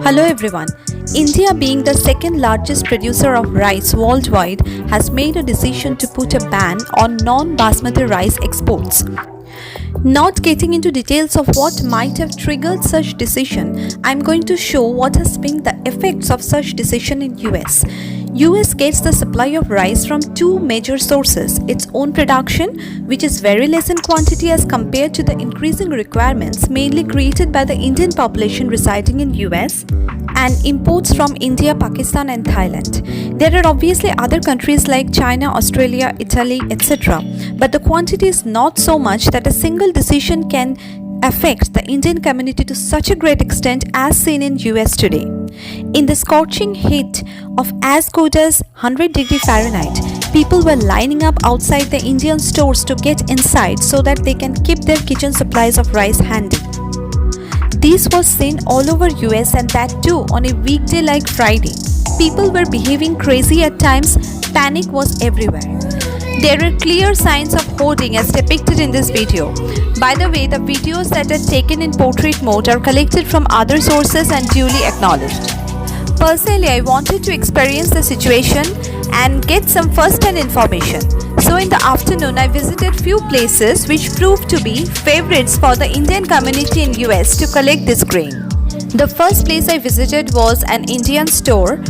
Hello everyone. India, being the second largest producer of rice worldwide, has made a decision to put a ban on non-basmati rice exports. Not getting into details of what might have triggered such decision, I'm going to show what has been the effects of such decision in US. US gets the supply of rice from two major sources: its own production, which is very less in quantity as compared to the increasing requirements mainly created by the Indian population residing in US, and imports from India, Pakistan and Thailand. There are obviously other countries like China, Australia, Italy, etc. But the quantity is not so much that a single decision can affect the Indian community to such a great extent as seen in US today. In the scorching heat of as good as 100 Fahrenheit, people were lining up outside the Indian stores to get inside so that they can keep their kitchen supplies of rice handy. This was seen all over US, and that too on a weekday like Friday. People were behaving crazy at times, panic was everywhere. There are clear signs of hoarding as depicted in this video. By the way, the videos that are taken in portrait mode are collected from other sources and duly acknowledged. Personally, I wanted to experience the situation and get some first-hand information. So in the afternoon, I visited few places which proved to be favorites for the Indian community in US to collect this grain. The first place I visited was an Indian store.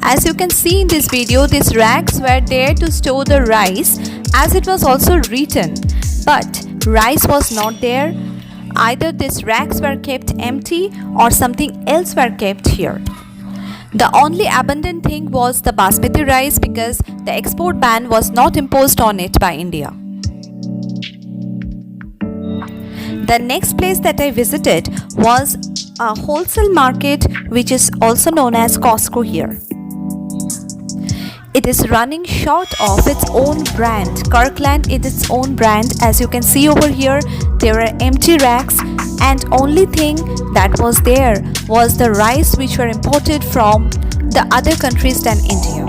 As you can see in this video, these racks were there to store the rice, as it was also written. But rice was not there. Either these racks were kept empty or something else were kept here. The only abundant thing was the basmati rice, because the export ban was not imposed on it by India. The next place that I visited was a wholesale market, which is also known as Costco here. It is running short of its own brand. Kirkland is its own brand. As you can see over here, there are empty racks, and only thing that was there was the rice which were imported from the other countries than India.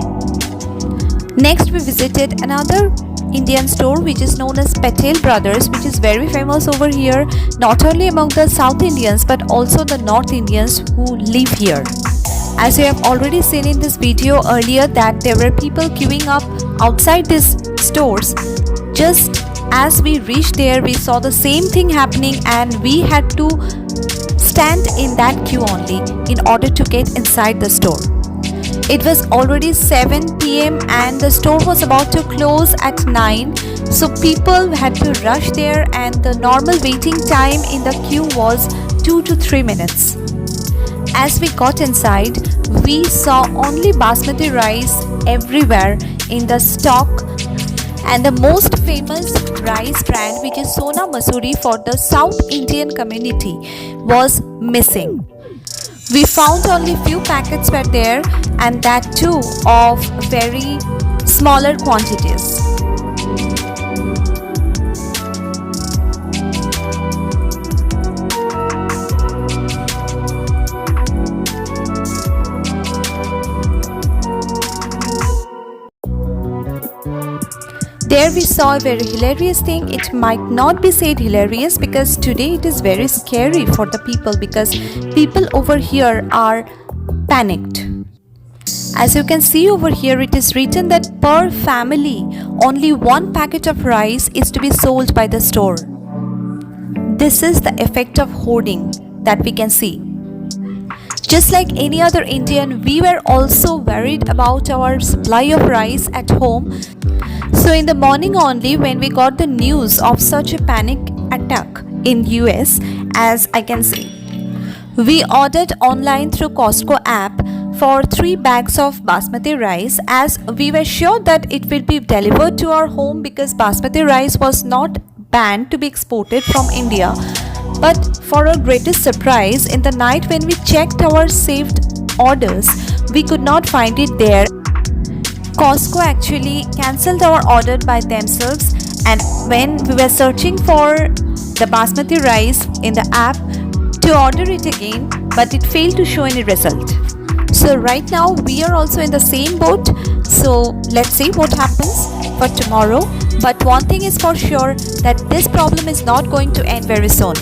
Next, we visited another Indian store which is known as Patel Brothers, which is very famous over here, not only among the South Indians but also the North Indians who live here. As you have already seen in this video earlier, that there were people queuing up outside these stores. Just as we reached there, we saw the same thing happening, and we had to stand in that queue only in order to get inside the store. It was already 7 p.m. and the store was about to close at 9, so people had to rush there, and the normal waiting time in the queue was 2 to 3 minutes. As we got inside, we saw only basmati rice everywhere in the stock, and the most famous rice brand, which is Sona Masuri for the South Indian community, was missing. We found only few packets were there, and that too of very smaller quantities. There we saw a very hilarious thing. It might not be said hilarious because today it is very scary for the people, because people over here are panicked. As you can see over here, it is written that per family only one packet of rice is to be sold by the store. This is the effect of hoarding that we can see. Just like any other Indian, we were also worried about our supply of rice at home. So in the morning only, when we got the news of such a panic attack in US, as I can see, we ordered online through Costco app for 3 bags of basmati rice, as we were sure that it will be delivered to our home, because basmati rice was not banned to be exported from India. But for our greatest surprise, in the night when we checked our saved orders, we could not find it there. Costco actually cancelled our order by themselves, and when we were searching for the basmati rice in the app to order it again, but it failed to show any result. So right now we are also in the same boat. So let's see what happens for tomorrow. But one thing is for sure, that this problem is not going to end very soon.